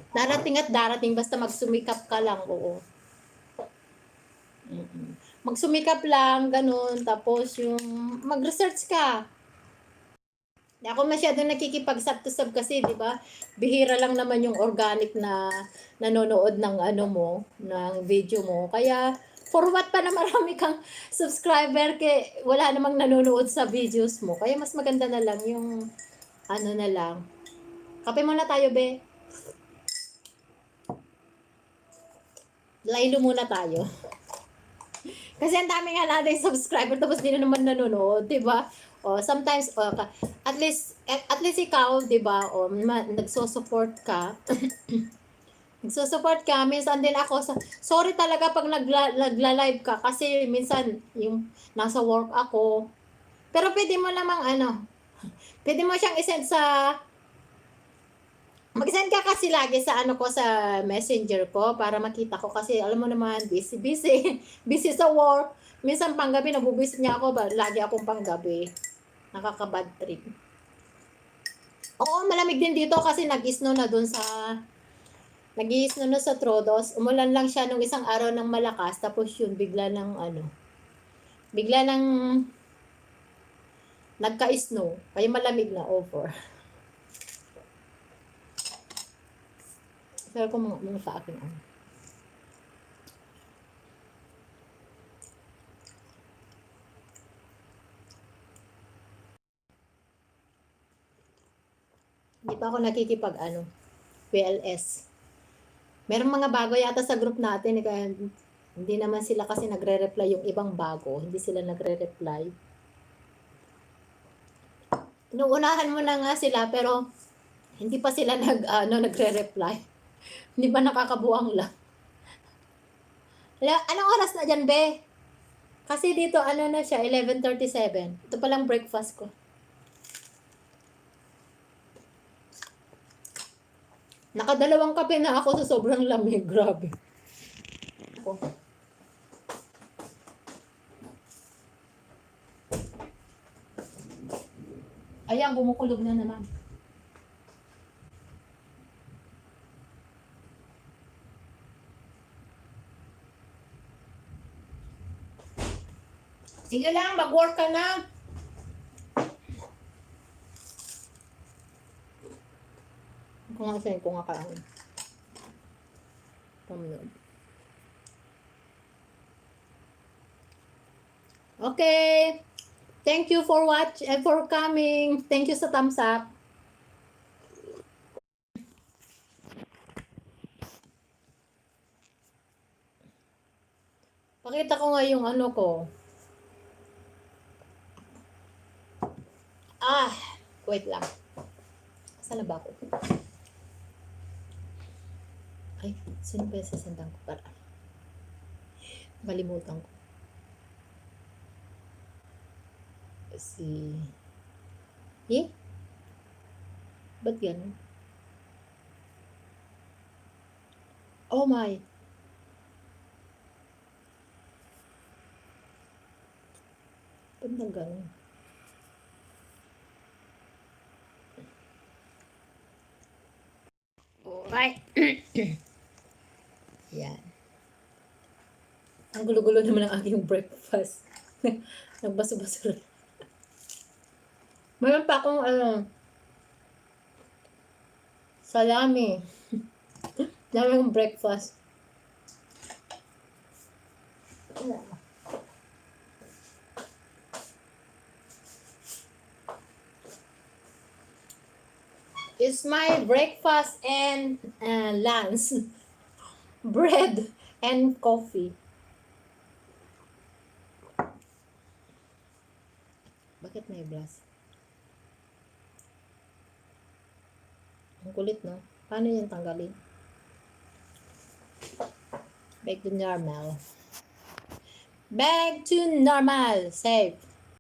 Darating at darating, basta magsumikap ka lang, oo. Magsumikap lang, ganun. Tapos yung mag-research ka. Hindi ako masyadong nakikipag-sub-to-sub kasi, di ba? Bihira lang naman yung organic na nanonood ng ano mo, ng video mo. Kaya, for what pa na marami kang subscriber, wala namang nanonood sa videos mo. Kaya mas maganda na lang yung ano na lang. Kape muna tayo, be. Laylo muna tayo. Kasi ang dami nga natin subscriber tapos di na naman nanonood, 'di ba? Sometimes at least ikaw, 'di ba? Nagso-support ka. Nagso-support ka. Minsan din ako sorry talaga pag nagla-live ka kasi minsan yung nasa work ako. Pero pwede mo namang pwede mo siyang i-send mag-send ka kasi lagi sa sa messenger ko para makita ko kasi alam mo naman busy busy sa work. Minsan panggabi nabubuisit niya ako lagi akong panggabi. Nakaka-bad trip. Oo, malamig din dito kasi nag-snow na dun nag-snow na sa Trodos. Umulan lang siya nung isang araw ng malakas tapos yun bigla ng nagka-snow. Kaya malamig na over. Pero kung mga sa akin Hindi pa ako nakikipag PLS. Merong mga bago yata sa group natin kaya hindi naman sila kasi nagre-reply yung ibang bago. Hindi sila nagre-reply. Inuunahan mo na nga sila pero hindi pa sila nagre-reply. Hindi ba nakakabuang lang? Anong oras na dyan, be? Kasi dito, na siya, 11:37. Ito palang breakfast ko. Nakadalawang kape na ako sa sobrang lamig. Grabe. Ako. Ayan, bumukulog na naman. Sige lang, mag-work ka na. Kung nga sa'yo, kung nga kaahon. Pamunod. Okay. Thank you for watching, for coming. Thank you sa thumbs up. Pakita ko nga yung ko. Wait lang. Saan na ba ako? Ay, sino ba yung sasandang ko para? Kalimutan ko. Ba't yan? Oh my. Ba't na ganun? Alright. Yan. Ang gulo-gulo naman ang aking breakfast. Nagbaso-baso rin. Mayroon pa akong salami. Dami akong breakfast. It's my breakfast and lunch. Bread and coffee. Bakit may blast? Ang kulit, no? Paano yan tanggalin? Back to normal. Back to normal. Save.